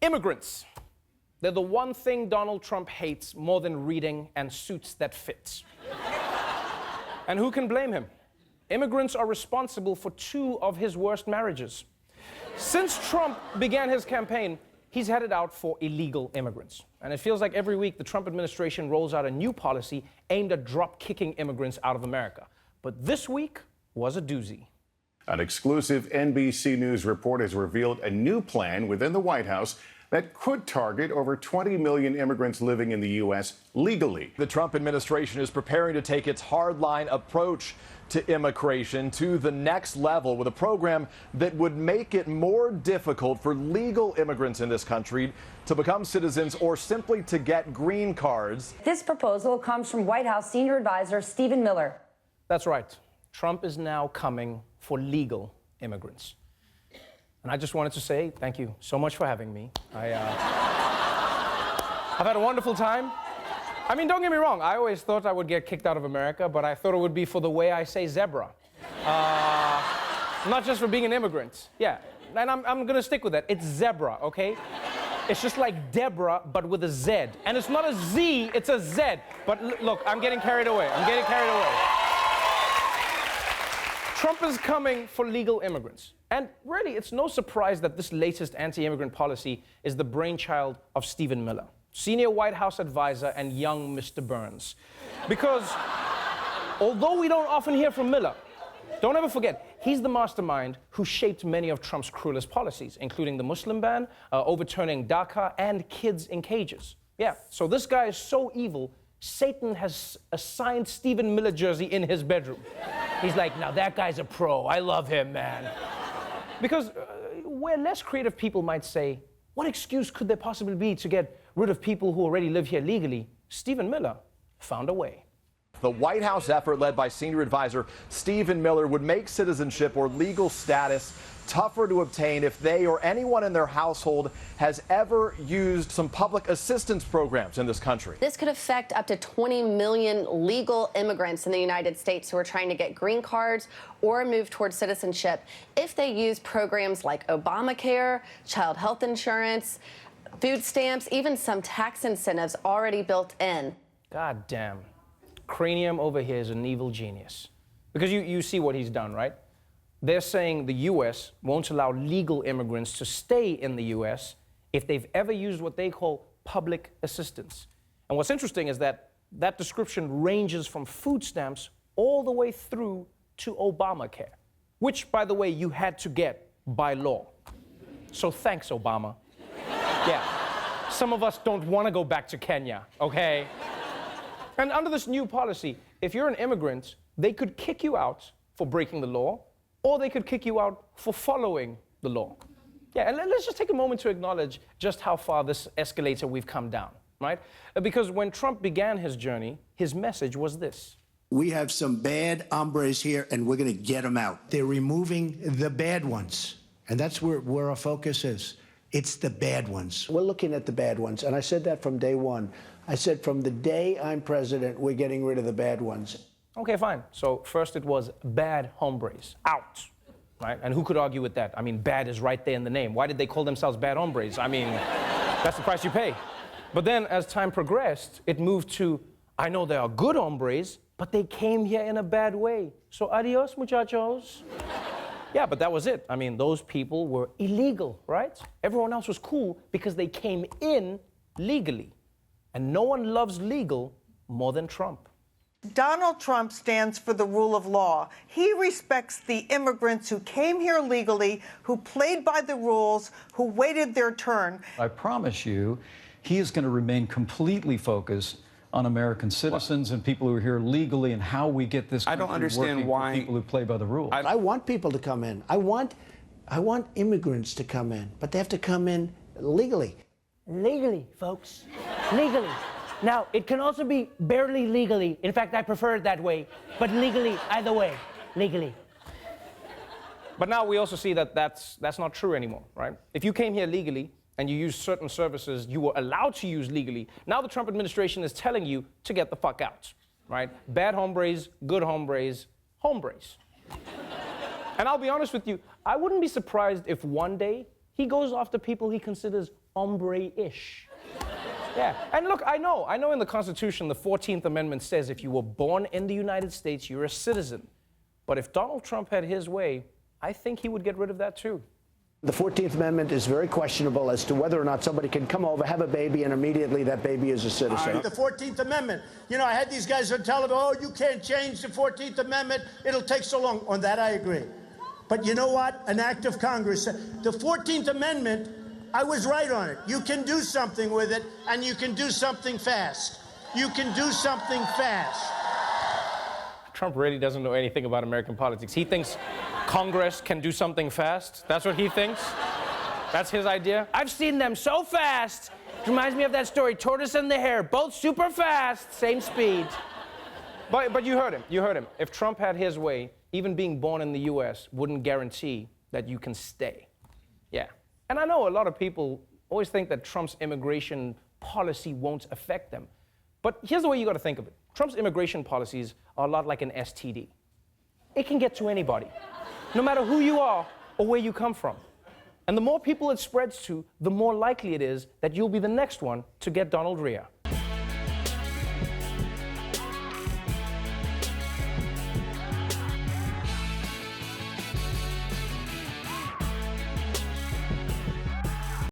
Immigrants. They're the one thing Donald Trump hates more than reading and suits that fit. And who can blame him? Immigrants are responsible for 2 of his worst marriages. Since Trump began his campaign, he's headed out for illegal immigrants. And it feels like every week the Trump administration rolls out a new policy aimed at drop-kicking immigrants out of America. But this week was a doozy. An exclusive NBC News report has revealed a new plan within the White House that could target over 20 million immigrants living in the U.S. legally. The Trump administration is preparing to take its hardline approach to immigration to the next level with a program that would make it more difficult for legal immigrants in this country to become citizens or simply to get green cards. This proposal comes from White House senior advisor Stephen Miller. That's right. Trump is now coming for legal immigrants. And I just wanted to say thank you so much for having me. I've had a wonderful time. I mean, don't get me wrong, I always thought I would get kicked out of America, but I thought it would be for the way I say zebra. Not just for being an immigrant. Yeah, and I'm gonna stick with that. It's zebra, okay? It's just like Deborah, but with a Z. And it's not a Z, it's a Z. But look, I'm getting carried away. Trump is coming for legal immigrants. And really, it's no surprise that this latest anti-immigrant policy is the brainchild of Stephen Miller, senior White House advisor and young Mr. Burns. Because although we don't often hear from Miller, don't ever forget, he's the mastermind who shaped many of Trump's cruelest policies, including the Muslim ban, overturning DACA, and kids in cages. Yeah, so this guy is so evil, Satan has a signed Stephen Miller jersey in his bedroom. He's like, now that guy's a pro. I love him, man. Because where less creative people might say, what excuse could there possibly be to get rid of people who already live here legally? Stephen Miller found a way. The White House effort led by senior advisor Stephen Miller would make citizenship or legal status tougher to obtain if they or anyone in their household has ever used some public assistance programs in this country. This could affect up to 20 million legal immigrants in the United States who are trying to get green cards or move towards citizenship if they use programs like Obamacare, child health insurance, food stamps, even some tax incentives already built in. God damn. Cranium over here is an evil genius. Because you see what he's done, right? They're saying the U.S. won't allow legal immigrants to stay in the U.S. if they've ever used what they call public assistance. And what's interesting is that that description ranges from food stamps all the way through to Obamacare, which, by the way, you had to get by law. So thanks, Obama. Yeah, some of us don't want to go back to Kenya, okay? And under this new policy, if you're an immigrant, they could kick you out for breaking the law, or they could kick you out for following the law. Yeah, and let's just take a moment to acknowledge just how far this escalator we've come down, right? Because when Trump began his journey, his message was this. We have some bad hombres here, and we're going to get them out. They're removing the bad ones, and that's where our focus is. It's the bad ones. We're looking at the bad ones, and I said that from day one. I said from the day I'm president, we're getting rid of the bad ones. Okay, fine. So first it was bad hombres, out, right? And who could argue with that? I mean, bad is right there in the name. Why did they call themselves bad hombres? I mean, that's the price you pay. But then as time progressed, it moved to, I know there are good hombres, but they came here in a bad way. So adios, muchachos. Yeah, but that was it. I mean, those people were illegal, right? Everyone else was cool because they came in legally. And no one loves legal more than Trump. Donald Trump stands for the rule of law. He respects the immigrants who came here legally, who played by the rules, who waited their turn. I promise you, he is going to remain completely focused on American citizens and people who are here legally and how we get this country I don't understand working why for people who play by the rules. I want people to come in. I want immigrants to come in, but they have to come in legally. Legally, folks. Legally. Now, it can also be barely legally. In fact, I prefer it that way. But legally, either way. Legally. But now we also see that that's not true anymore, right? If you came here legally and you used certain services you were allowed to use legally, now the Trump administration is telling you to get the fuck out, right? Bad hombres, good hombres, hombres. And I'll be honest with you, I wouldn't be surprised if one day he goes after people he considers hombre-ish. Yeah, and look, I know in the Constitution, the 14th Amendment says if you were born in the United States, you're a citizen. But if Donald Trump had his way, I think he would get rid of that too. The 14th Amendment is very questionable as to whether or not somebody can come over, have a baby, and immediately that baby is a citizen. The 14th Amendment. You know, I had these guys on television, oh, you can't change the 14th Amendment. It'll take so long. On that, I agree. But you know what? An act of Congress. The 14th Amendment, I was right on it. You can do something with it, and you can do something fast. You can do something fast. Trump really doesn't know anything about American politics. He thinks Congress can do something fast. That's what he thinks. That's his idea. I've seen them so fast. It reminds me of that story, Tortoise and the Hare, both super fast, same speed. But you heard him. You heard him. If Trump had his way, even being born in the U.S. wouldn't guarantee that you can stay. Yeah. And I know a lot of people always think that Trump's immigration policy won't affect them. But here's the way you got to think of it. Trump's immigration policies are a lot like an STD. It can get to anybody, no matter who you are or where you come from. And the more people it spreads to, the more likely it is that you'll be the next one to get Donald Rhea.